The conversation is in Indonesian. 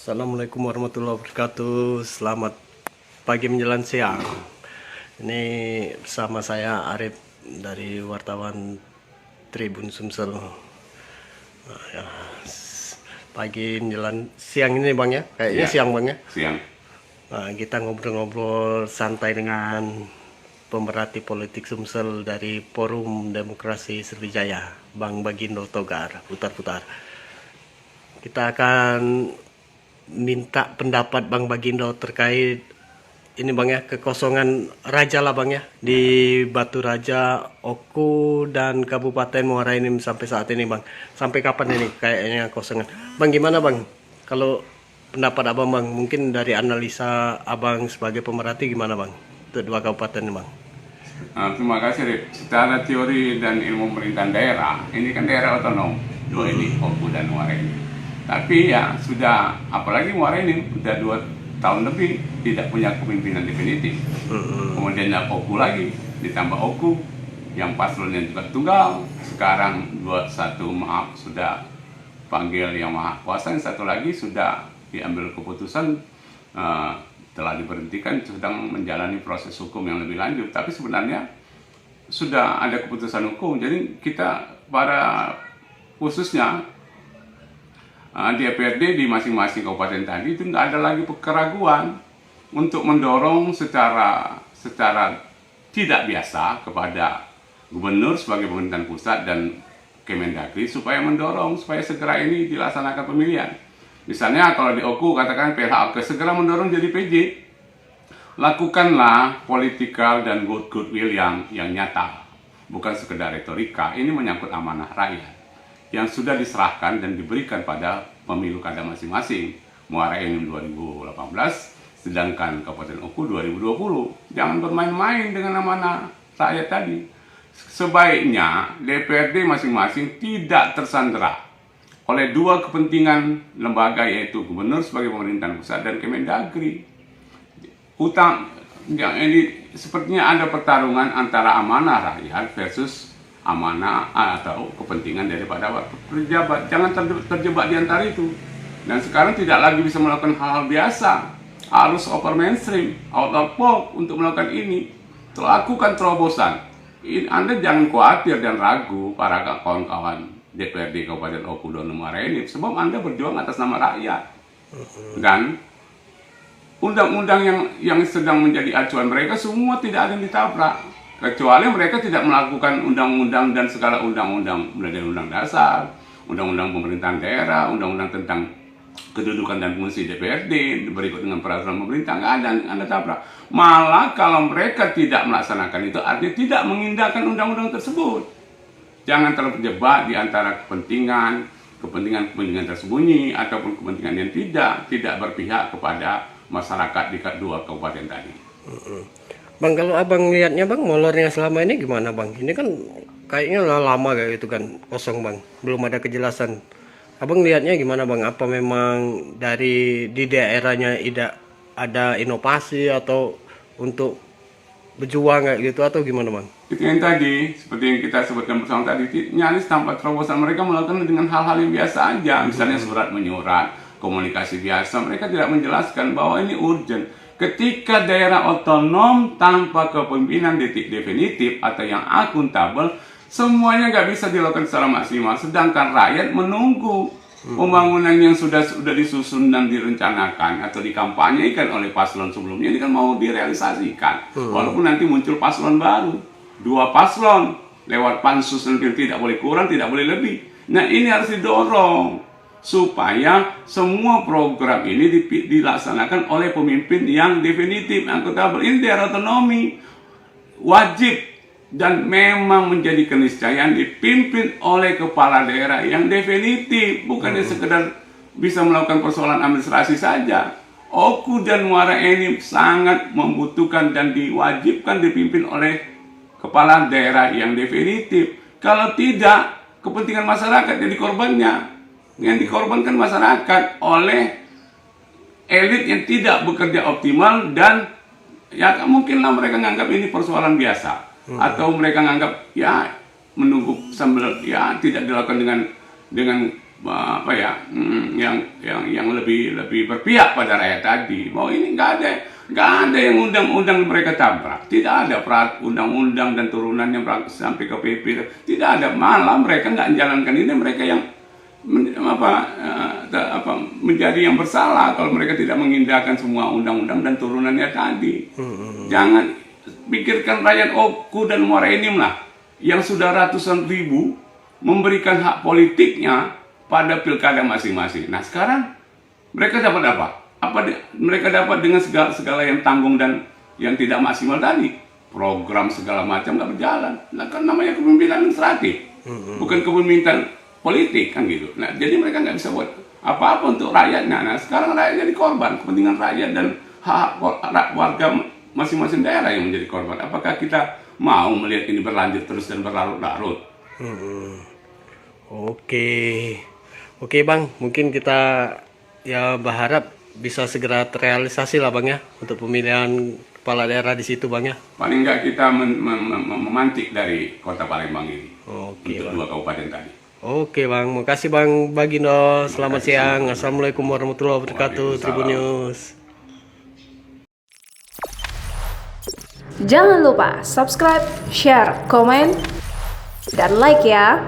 Assalamualaikum warahmatullahi wabarakatuh. Selamat pagi menjelang siang. Ini bersama saya Arif dari wartawan Tribun Sumsel. Pagi menjelang siang ini bang ya, kayaknya siang bang ya. Siang. Kita ngobrol-ngobrol santai dengan pemerhati politik Sumsel dari Forum Demokrasi Sriwijaya, Bang Bagindo Togar, putar-putar. Kita akan minta pendapat Bang Bagindo terkait ini bang ya, kekosongan raja lah bang ya di Batu Raja, Oku dan Kabupaten Muara Enim sampai saat ini bang. Sampai kapan ini kayaknya kosongan? Bang gimana bang? Kalau pendapat abang bang, mungkin dari analisa abang sebagai pemerhati gimana bang? Untuk dua kabupaten bang. Terima kasih Rip. Secara teori dan ilmu pemerintahan daerah, ini kan daerah otonom dua ini, Oku dan Muara Enim. Tapi ya sudah, apalagi Muara Enim sudah 2 tahun lebih tidak punya kepemimpinan definitif. Kemudian ada Oku lagi, ditambah Oku yang paslonnya juga tunggal. Sekarang 21 maaf sudah panggil yang maha kuasa, yang satu lagi sudah diambil keputusan telah diberhentikan, sedang menjalani proses hukum yang lebih lanjut. Tapi sebenarnya sudah ada keputusan hukum. Jadi kita para khususnya DPRD di masing-masing kabupaten tadi itu nggak ada lagi keraguan untuk mendorong secara tidak biasa kepada gubernur sebagai pemerintahan pusat dan Kemendagri supaya mendorong supaya segera ini dilaksanakan pemilihan. Misalnya kalau di Oku katakan PLHK segera mendorong jadi PJ, lakukanlah politikal dan goodwill yang nyata, bukan sekedar retorika. Ini menyangkut amanah rakyat yang sudah diserahkan dan diberikan pada pemilu kada masing-masing. Muara Enim 2018, sedangkan Kabupaten Oku 2020. Jangan bermain-main dengan amanah rakyat tadi. Sebaiknya DPRD masing-masing tidak tersandera oleh dua kepentingan lembaga, yaitu gubernur sebagai pemerintahan pusat dan Kemendagri. Ini sepertinya ada pertarungan antara amanah rakyat versus amanah atau kepentingan daripada pejabat. Jangan terjebak di antara itu. Dan sekarang tidak lagi bisa melakukan hal-hal biasa, harus over mainstream, out of box untuk melakukan ini. Lakukan terobosan. Anda jangan khawatir dan ragu para kawan-kawan DPRD Kabupaten Oku dan Muara Enim, sebab Anda berjuang atas nama rakyat. Dan undang-undang yang sedang menjadi acuan mereka semua tidak ada yang ditabrak, kecuali mereka tidak melakukan undang-undang dan segala undang-undang, mulai dari undang dasar, undang-undang pemerintahan daerah, undang-undang tentang kedudukan dan fungsi DPRD, berikut dengan peraturan pemerintah, nggak ada yang Anda tabrak. Malah kalau mereka tidak melaksanakan itu, artinya tidak mengindahkan undang-undang tersebut. Jangan terjebak di antara kepentingan tersembunyi ataupun kepentingan yang tidak berpihak kepada masyarakat di dua kabupaten tadi. Bang, kalau abang lihatnya bang, molornya selama ini gimana bang? Ini kan kayaknya lama kayak gitu kan, kosong bang, belum ada kejelasan. Abang lihatnya gimana bang? Apa memang dari di daerahnya tidak ada inovasi atau untuk berjuang kayak gitu atau gimana bang? Itu yang tadi, seperti yang kita sebutkan bersama tadi, nyaris tanpa terobosan. Mereka melakukan dengan hal-hal yang biasa aja, misalnya surat menyurat, komunikasi biasa. Mereka tidak menjelaskan bahwa ini urgent. Ketika daerah otonom tanpa kepemimpinan definitif atau yang akuntabel, semuanya nggak bisa dilakukan secara maksimal. Sedangkan rakyat menunggu pembangunan yang sudah disusun dan direncanakan atau dikampanyekan oleh paslon sebelumnya ini kan mau direalisasikan. Walaupun nanti muncul paslon baru, 2 paslon lewat pansus nanti tidak boleh kurang, tidak boleh lebih. Nah ini harus didorong supaya semua program ini dilaksanakan oleh pemimpin yang definitif, akuntabel. Ini daerah otonomi wajib dan memang menjadi keniscayaan dipimpin oleh kepala daerah yang definitif, bukannya sekedar bisa melakukan persoalan administrasi saja. Oku dan Muara Enim sangat membutuhkan dan diwajibkan dipimpin oleh kepala daerah yang definitif. Kalau tidak, kepentingan masyarakat jadi korbannya. Yang dikorbankan masyarakat oleh elit yang tidak bekerja optimal dan Ya mungkinlah mereka nganggap ini persoalan biasa, atau mereka nganggap ya menunggu sambil ya tidak dilakukan dengan apa ya, yang lebih berpihak pada rakyat tadi. Bahwa ini nggak ada yang undang-undang mereka tabrak, tidak ada undang-undang dan turunannya sampai ke PP, tidak ada. Malah mereka nggak menjalankan ini, mereka yang menjadi yang bersalah kalau mereka tidak mengindahkan semua undang-undang dan turunannya tadi. Jangan pikirkan rakyat Oku dan Muara Enim lah, yang sudah ratusan ribu memberikan hak politiknya pada pilkada masing-masing. Nah sekarang mereka dapat apa? Mereka dapat dengan segala yang tanggung dan yang tidak maksimal tadi. Program segala macam nggak berjalan. Nah kan namanya kepemimpinan administratif, bukan kepemimpinan politik kan gitu. Nah jadi mereka nggak bisa buat apa-apa untuk rakyatnya. Nah sekarang rakyat jadi korban, kepentingan rakyat dan hak warga masing-masing daerah yang menjadi korban. Apakah kita mau melihat ini berlanjut terus dan berlarut-larut? Oke Bang, mungkin kita ya berharap bisa segera terrealisasi lah Bang ya untuk pemilihan kepala daerah di situ Bang ya. Paling nggak kita memantik dari kota Palembang ini Oke, untuk Bang. 2 kabupaten tadi. Oke Bang, makasih Bang Bagindo. Selamat siang. Assalamualaikum warahmatullahi wabarakatuh. Tribun News. Jangan lupa subscribe, share, komen, dan like ya.